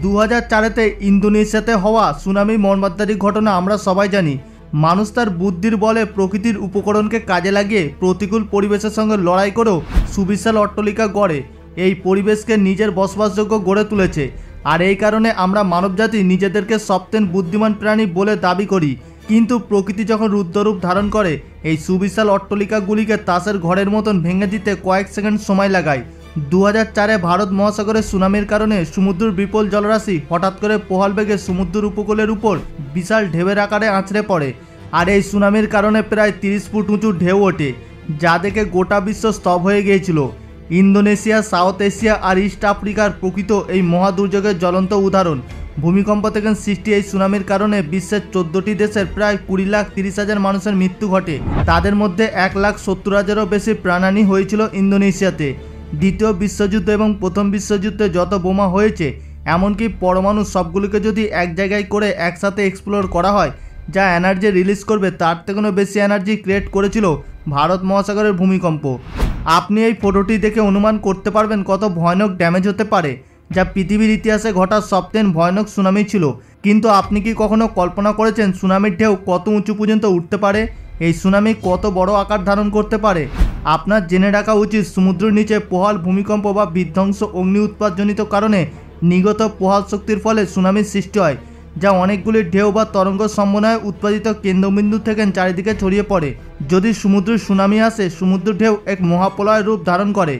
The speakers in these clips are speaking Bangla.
2004-তে ইন্দোনেশিয়াতে হওয়া সুনামি মর্মান্তিক ঘটনা আমরা সবাই জানি। মানুষ তার বুদ্ধির বলে প্রকৃতির উপকরণকে কাজে লাগিয়ে প্রতিকূল পরিবেশের সঙ্গে লড়াই করেও সুবিশাল অট্টালিকা গড়ে এই পরিবেশকে নিজের বসবাসযোগ্য গড়ে তুলেছে। আর এই কারণে আমরা মানবজাতি নিজেদেরকে সবচেয়ে বুদ্ধিমান প্রাণী বলে দাবি করি। কিন্তু প্রকৃতি যখন রুদ্ররূপ ধারণ করে এই সুবিশাল অট্টালিকাগুলিকে তাসের ঘরের মতন ভেঙে দিতে কয়েক সেকেন্ড সময় লাগায়। 2004-এ ভারত মহাসাগরে সুনামির কারণে সমুদ্রের বিপুল জলরাশি হঠাৎ করে প্রবল বেগে সমুদ্র উপকূলের উপর বিশাল ঢেউয়ের আকারে আছড়ে পড়ে। আর এই সুনামির কারণে প্রায় 30 ফুট উঁচু ঢেউ ওঠে, যা দেখে গোটা বিশ্ব স্তব্ধ হয়ে গিয়েছিল। ইন্দোনেশিয়া, সাউথ এশিয়া আর ইস্ট আফ্রিকার প্রকৃত এই মহাদুর্যোগের জ্বলন্ত উদাহরণ। ভূমিকম্প থেকে সৃষ্টি এই সুনামির কারণে বিশ্বের 14টি দেশের প্রায় 20,30,000 মানুষের মৃত্যু ঘটে। তাদের মধ্যে 1,70,000-এরও বেশি প্রাণহানি হয়েছিল ইন্দোনেশিয়াতে। দ্বিতীয় বিশ্বযুদ্ধ এবং প্রথম বিশ্বযুদ্ধে যত বোমা হয়েছে, এমনকি পরমাণু সবগুলোকে যদি এক জায়গায় করে একসাথে এক্সপ্লোর করা হয়, যা এনার্জি রিলিজ করবে তার থেকেও বেশি এনার্জি ক্রিয়েট করেছিল ভারত মহাসাগরের ভূমিকম্প। আপনি এই ফটোটি দেখে অনুমান করতে পারবেন কত ভয়ানক ড্যামেজ হতে পারে, যা পৃথিবীর ইতিহাসে ঘটা সবচেয়ে ভয়ানক সুনামি ছিল। কিন্তু আপনি কি কখনো কল্পনা করেছেন সুনামির ঢেউ কত উঁচু পর্যন্ত উঠতে পারে? এই সুনামি কত বড় আকার ধারণ করতে পারে? আপনার জেনে রাখা উচিত সমুদ্রের নিচে প্রবল ভূমিকম্প বা বিধ্বংস অগ্নি উৎপাতজনিত কারণে নিগত প্রবল শক্তির ফলে সুনামির সৃষ্টি হয়, যা অনেকগুলি ঢেউ বা তরঙ্গ সমন্বয়ে উৎপাদিত কেন্দ্রবিন্দু থেকে চারিদিকে ছড়িয়ে পড়ে। যদি সমুদ্রের সুনামি আসে, সমুদ্র ঢেউ এক মহাপ্রলয়ের রূপ ধারণ করে।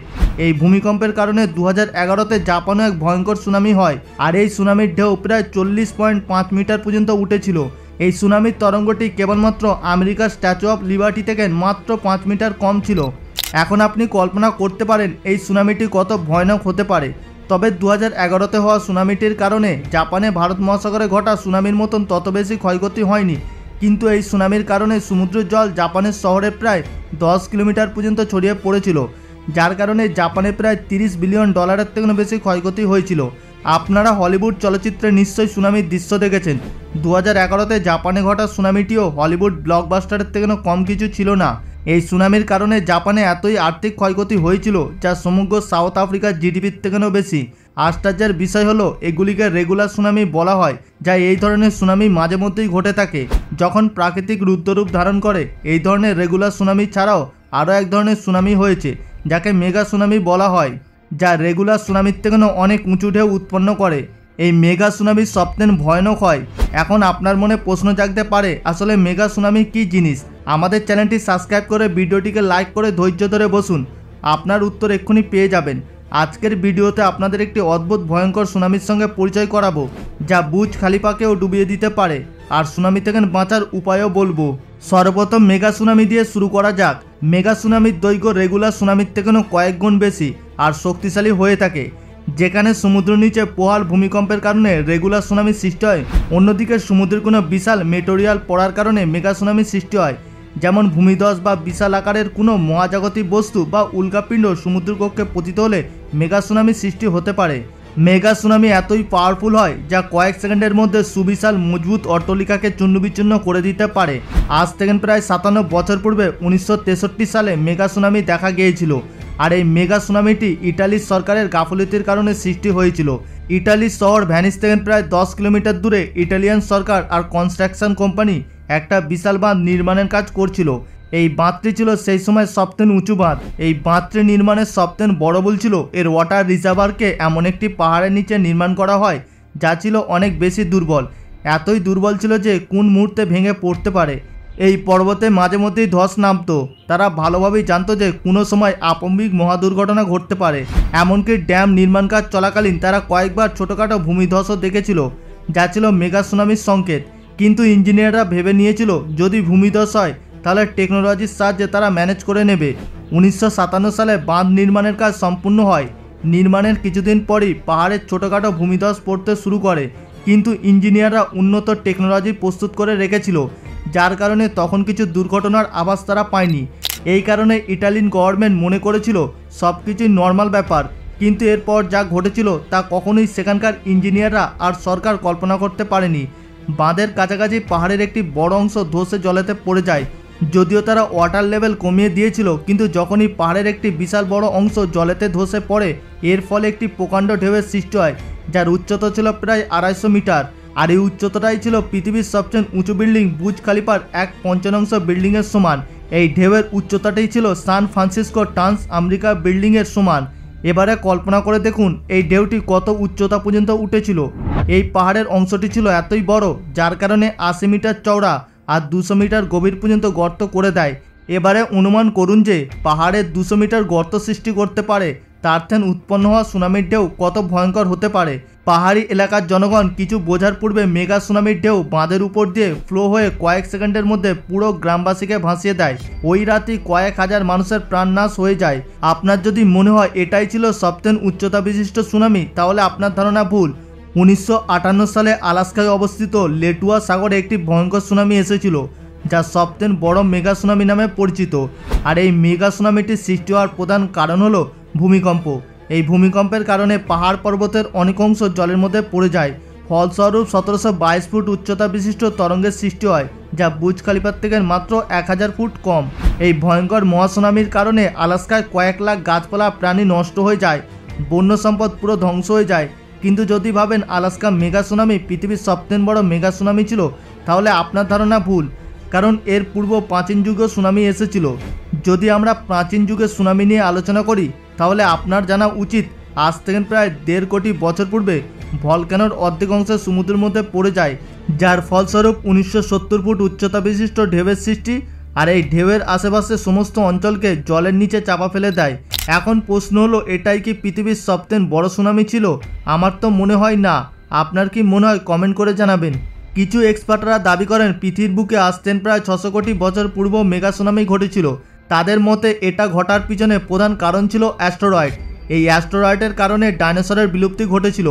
এই ভূমিকম্পের কারণে 2011-তে জাপানে এক ভয়ঙ্কর সুনামি হয়, আর এই সুনামির ঢেউ প্রায় 40.5 মিটার পর্যন্ত উঠেছিল। এই সুনামির তরঙ্গটি কেবলমাত্র আমেরিকার স্ট্যাচু অফ লিবার্টি থেকে মাত্র 5 মিটার কম ছিল। এখন আপনি কল্পনা করতে পারেন এই সুনামিটি কত ভয়ানক হতে পারে। তবে 2011-তে হওয়া সুনামিটির কারণে জাপানে ভারত মহাসাগরে ঘটা সুনামির মতন তত বেশি ক্ষয়ক্ষতি হয়নি। কিন্তু এই সুনামির কারণে সমুদ্রের জল জাপানের শহরে প্রায় 10 কিলোমিটার পর্যন্ত ছড়িয়ে পড়েছিল, যার কারণে জাপানে প্রায় $30 বিলিয়ন থেকেও বেশি ক্ষয়ক্ষতি হয়েছিল। আপনারা হলিউড চলচ্চিত্রে নিশ্চয়ই সুনামির দৃশ্য দেখেছেন। 2011-তে জাপানে ঘটা সুনামিটিও হলিউড ব্লকবাস্টারের থেকেও কম কিছু ছিল না। এই সুনামির কারণে জাপানে এতই আর্থিক ক্ষয়ক্ষতি হয়েছিল, যা সমগ্র সাউথ আফ্রিকার জিডিপির থেকেও বেশি। আশ্চর্যের বিষয় হলো এগুলিকে রেগুলার সুনামি বলা হয়, যা এই ধরনের সুনামি মাঝে মধ্যেই ঘটে থাকে যখন প্রাকৃতিক রুদ্ররূপ ধারণ করে। এই ধরনের রেগুলার সুনামি ছাড়াও আরও এক ধরনের সুনামি হয়েছে, যাকে মেগা সুনামি বলা হয়, যা রেগুলার সুনামির থেকেও অনেক উঁচু ঢেউ উৎপন্ন করে। এই মেগা সুনামি সবচেয়ে ভয়ানক হয়। এখন আপনার মনে প্রশ্ন জাগতে পারে, আসলে মেগা সুনামি কী জিনিস? আমাদের চ্যানেলটি সাবস্ক্রাইব করে ভিডিওটিকে লাইক করে ধৈর্য ধরে বসুন, আপনার উত্তর এক্ষুনি পেয়ে যাবেন। আজকের ভিডিওতে আপনাদের একটি অদ্ভুত ভয়ঙ্কর সুনামির সঙ্গে পরিচয় করাবো, যা বুর্জ খালিফাকেও ডুবিয়ে দিতে পারে, আর সুনামি থেকে বাঁচার উপায়ও বলবো। সর্বপ্রথম মেগা সুনামি দিয়ে শুরু করা যাক। মেগা সুনামির দৈর্ঘ্য রেগুলার সুনামির থেকেও কয়েক গুণ বেশি আর শক্তিশালী হয়ে থাকে। যেখানে সমুদ্রের নিচে প্রবল ভূমিকম্পের কারণে রেগুলার সুনামির সৃষ্টি হয়, অন্যদিকে সমুদ্রের কোনো বিশাল মেটেরিয়াল পড়ার কারণে মেগা সুনামির সৃষ্টি হয়। যেমন ভূমিধস বা বিশাল আকারের কোনো মহাজাগতিক বস্তু বা উল্কাপিণ্ড সমুদ্রের কক্ষে পতিত হলে মেগা সুনামির সৃষ্টি হতে পারে। মেগা সুনামি এতই পাওয়ারফুল হয় যা কয়েক সেকেন্ডের মধ্যে সুবিশাল মজবুত অট্টালিকাকে চূর্ণবিচূর্ণ করে দিতে পারে। আজ থেকে প্রায় 57 বছর পূর্বে 1963 সালে মেগা সুনামি দেখা গিয়েছিল। আর এই মেগা সুনামিটি ইটালির সরকারের গাফিলতির কারণে সৃষ্টি হয়েছিল। ইটালির শহর ভ্যানিস থেকে প্রায় 10 কিলোমিটার দূরে ইটালিয়ান সরকার আর কনস্ট্রাকশন কোম্পানি একটা বিশাল বাঁধ নির্মাণের কাজ করছিল। এই বাঁধটি ছিল সেই সময় সবচেয়ে উঁচু বাঁধ। এই বাঁধটি নির্মাণের সবচেয়ে বড় ভুল ছিল এর ওয়াটার রিজার্ভারকে এমন একটি পাহাড়ের নিচে নির্মাণ করা হয়, যা ছিল অনেক বেশি দুর্বল। এতই দুর্বল ছিল যে কোন মুহূর্তে ভেঙে পড়তে পারে। এই পর্বতে মাঝে মধ্যেই ধস নামতো। তারা ভালোভাবেই জানতো যে কোনো সময় আপম্বিক মহাদুর্ঘটনা ঘটতে পারে। এমনকি ড্যাম নির্মাণ কাজ চলাকালীন তারা কয়েকবার ছোটোখাটো ভূমিধসও দেখেছিল, যা ছিল মেগা সুনামির সংকেত। কিন্তু ইঞ্জিনিয়াররা ভেবে নিয়েছিল যদি ভূমিধস হয় তাহলে টেকনোলজির সাহায্যে তারা ম্যানেজ করে নেবে। 1957 সালে বাঁধ নির্মাণের কাজ সম্পূর্ণ হয়। নির্মাণের কিছুদিন পরই পাহাড়ের ছোটোখাটো ভূমিধস পড়তে শুরু করে, কিন্তু ইঞ্জিনিয়াররা উন্নত টেকনোলজি প্রস্তুত করে রেখেছিল, যার কারণে তখন কিছু দুর্ঘটনার আভাস তারা পায়নি। এই কারণে ইটালিয়ান গভর্নমেন্ট মনে করেছিল সব কিছুই নর্মাল ব্যাপার। কিন্তু এরপর যা ঘটেছিল তা কখনোই সেখানকার ইঞ্জিনিয়াররা আর সরকার কল্পনা করতে পারেনি। বাঁধের কাছাকাছি পাহাড়ের একটি বড় অংশ ধসে জলেতে পড়ে যায়। যদিও তারা ওয়াটার লেভেল কমিয়ে দিয়েছিল, কিন্তু যখনই পাহাড়ের একটি বিশাল বড় অংশ জলেতে ধসে পড়ে, এর ফলে একটি প্রকাণ্ড ঢেউয়ের সৃষ্টি হয়, যার উচ্চতা ছিল প্রায় 250 মিটার। আর এই উচ্চতাটাই ছিল পৃথিবীর সবচেয়ে উঁচু বিল্ডিং বুর্জ খালিফার 1/5 বিল্ডিংয়ের সমান। এই ঢেউয়ের উচ্চতাটাই ছিল সান ফ্রান্সিসকো টার্নস আমেরিকা বিল্ডিংয়ের সমান। এবারে কল্পনা করে দেখুন এই ঢেউটি কত উচ্চতা পর্যন্ত উঠেছিল। এই পাহাড়ের অংশটি ছিল এতই বড় যার কারণে 80 মিটার চওড়া আর 200 মিটার গভীর পর্যন্ত গর্ত করে দেয়। এবারে অনুমান করুন যে পাহাড়ে 200 মিটার গর্ত সৃষ্টি করতে পারে, তার থেকে উৎপন্ন হওয়া সুনামির ঢেউ কত ভয়ঙ্কর হতে পারে। পাহাড়ি এলাকার জনগণ কিছু বোঝার পূর্বে মেগা সুনামির ঢেউ বাঁধের উপর দিয়ে ফ্লো হয়ে কয়েক সেকেন্ডের মধ্যে পুরো গ্রামবাসীকে ভাসিয়ে দেয়। ওই রাতেই কয়েক হাজার মানুষের প্রাণনাশ হয়ে যায়। আপনার যদি মনে হয় এটাই ছিল সবচেয়ে উচ্চতা বিশিষ্ট সুনামি, তাহলে আপনার ধারণা ভুল। 1958 সালে আলাস্কায় অবস্থিত লেটুয়া সাগরে একটি ভয়ঙ্কর সুনামি এসেছিল, যা সবচেয়ে বড় মেগা সুনামি নামে পরিচিত। আর এই মেগা সুনামিটি সৃষ্টি হওয়ার প্রধান কারণ হলো ভূমিকম্প। এই ভূমিকম্পের কারণে পাহাড় পর্বতের অনেক অংশ জলের মধ্যে পড়ে যায়। ফলস্বরূপ 1722 ফুট উচ্চতা বিশিষ্ট তরঙ্গের সৃষ্টি হয়, যা বুর্জ খলিফার থেকে মাত্র 1000 ফুট কম। এই ভয়ঙ্কর মহাসুনামির কারণে আলাস্কায় কয়েক লাখ গাছপালা প্রাণী নষ্ট হয়ে যায়, বন্য সম্পদ পুরো ধ্বংস হয়ে যায়। কিন্তু যদি ভাবেন আলাস্কা মেগা সুনামি পৃথিবীর সবচেয়ে বড় মেগা সুনামি ছিল, তাহলে আপনার ধারণা ভুল, কারণ এর পূর্ব প্রাচীন যুগেও সুনামি এসেছিল। যদি আমরা প্রাচীন যুগের সুনামি নিয়ে আলোচনা করি, তাহলে আপনার জানা উচিত আজ থেকে প্রায় 1.5 কোটি বছর পূর্বে ভলক্যানোর অর্ধেক অংশ সমুদ্রের মধ্যে পড়ে যায়, যার ফলস্বরূপ 1970 ফুট উচ্চতা বিশিষ্ট ঢেউয়ের সৃষ্টি। আর এই ঢেউয়ের আশেপাশে সমস্ত অঞ্চলকে জলের নিচে চাপা ফেলে দেয়। এখন প্রশ্ন হলো, এটাই কি পৃথিবীর সবচেয়ে বড় সুনামি ছিল? আমার তো মনে হয় না। আপনার কি মনে হয়? কমেন্ট করে জানাবেন। কিছু এক্সপার্টরা দাবি করেন পৃথিবীর বুকে আসতেন প্রায় 600 কোটি বছর পূর্ব মেগা সুনামি ঘটেছিল। তাদের মতে এটা ঘটার পিছনে প্রধান কারণ ছিল অ্যাস্টেরয়েড। এই অ্যাস্টেরয়েডের কারণে ডাইনোসরের বিলুপ্তি ঘটেছিল।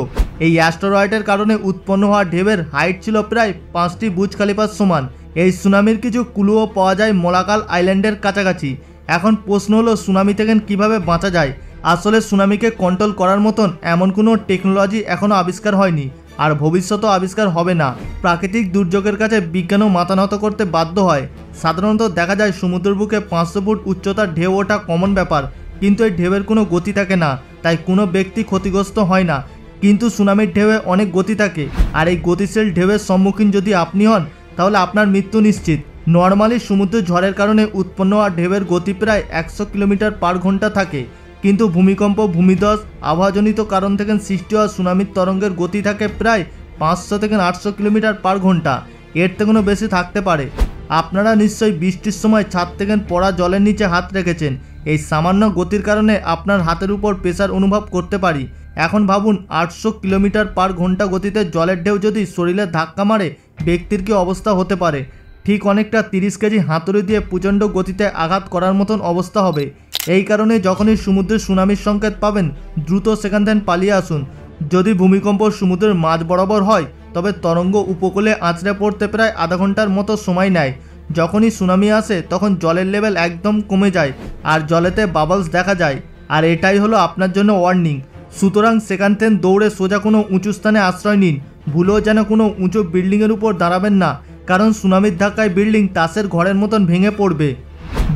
এই অ্যাস্টেরয়েডের কারণে উৎপন্ন হওয়া ঢেউয়ের হাইট ছিল প্রায় 5টি বুর্জ খলিফার সমান। এই সুনামির কিছু ক্লুও পাওয়া যায় মোলাকাল আইল্যান্ডের কাছাকাছি। এখন প্রশ্ন হলো, সুনামি থেকে কিভাবে বাঁচা যায়? আসলে সুনামিকে কন্ট্রোল করার মতন এমন কোনো টেকনোলজি এখনও আবিষ্কার হয়নি, আর ভবিষ্যতেও আবিষ্কার হবে না। প্রাকৃতিক দুর্যোগের কাছে বিজ্ঞানও মাথা নত করতে বাধ্য হয়। সাধারণত দেখা যায় সমুদ্রের বুকে 500 ফুট উচ্চতার ঢেউ ওঠা কমন ব্যাপার, কিন্তু এই ঢেউয়ের কোনো গতি থাকে না, তাই কোনো ব্যক্তি ক্ষতিগ্রস্ত হয় না। কিন্তু সুনামির ঢেউয়ে অনেক গতি থাকে, আর এই গতিশীল ঢেউয়ের সম্মুখীন যদি আপনি হন, তাহলে আপনার মৃত্যু নিশ্চিত। নর্মালি সমুদ্র ঝড়ের কারণে উৎপন্ন হওয়া ঢেউয়ের গতি প্রায় 100 কিলোমিটার পার ঘন্টা থাকে, কিন্তু ভূমিকম্প, ভূমিধস, আবহাওয়াজনিত কারণ থেকে সৃষ্টি হওয়া সুনামির তরঙ্গের গতি থাকে প্রায় 500 থেকে 800 কিলোমিটার পার ঘন্টা। এর থেকেও বেশি থাকতে পারে। আপনারা নিশ্চয়ই বৃষ্টির সময় ছাদ থেকে পড়া জলের নিচে হাত রেখেছেন। এই সামান্য গতির কারণে আপনার হাতের উপর প্রেসার অনুভব করতে পারি। এখন ভাবুন 800 কিলোমিটার পার ঘন্টা গতিতে জলের ঢেউ যদি শরীরে ধাক্কা মারে, ব্যক্তির কী অবস্থা হতে পারে? ঠিক অনেকটা 30 কেজি হাতুড়ি দিয়ে প্রচণ্ড গতিতে আঘাত করার মতন অবস্থা হবে। এই কারণে যখনই সমুদ্রের সুনামির সংকেত পাবেন, দ্রুত সেখান থেকে পালিয়ে আসুন। যদি ভূমিকম্প সমুদ্রের মাঝ বরাবর হয়, তবে তরঙ্গ উপকূলে আঁচড়ে পড়তে প্রায় আধা ঘন্টার মতো সময় নেয়। যখনই সুনামি আসে, তখন জলের লেভেল একদম কমে যায় আর জলেতে বাবলস দেখা যায়। আর এটাই হলো আপনার জন্য ওয়ার্নিং। সুতরাং সেখান থেকে দৌড়ে সোজা কোনো উঁচু স্থানে আশ্রয় নিন। ভুলেও যেন কোনো উঁচু বিল্ডিংয়ের উপর দাঁড়াবেন না, কারণ সুনামির ধাক্কায় বিল্ডিং তাসের ঘরের মতন ভেঙে পড়বে।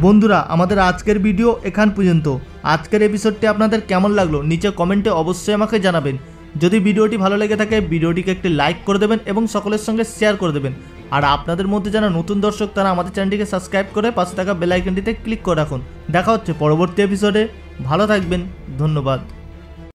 বন্ধুরা, আমাদের আজকের ভিডিও এখান পর্যন্ত। আজকের এপিসোডটি আপনাদের কেমন লাগলো নিচে কমেন্টে অবশ্যই আমাকে জানাবেন। যদি ভিডিওটি ভালো লেগে থাকে, ভিডিওটিকে একটি লাইক করে দেবেন এবং সকলের সঙ্গে শেয়ার করে দেবেন। আর আপনাদের মধ্যে যারা নতুন দর্শক, তারা আমাদের চ্যানেলটিকে সাবস্ক্রাইব করে পাশে থাকা বেল আইকনটিতে ক্লিক করে রাখুন। দেখা হচ্ছে পরবর্তী এপিসোডে। ভালো থাকবেন। ধন্যবাদ।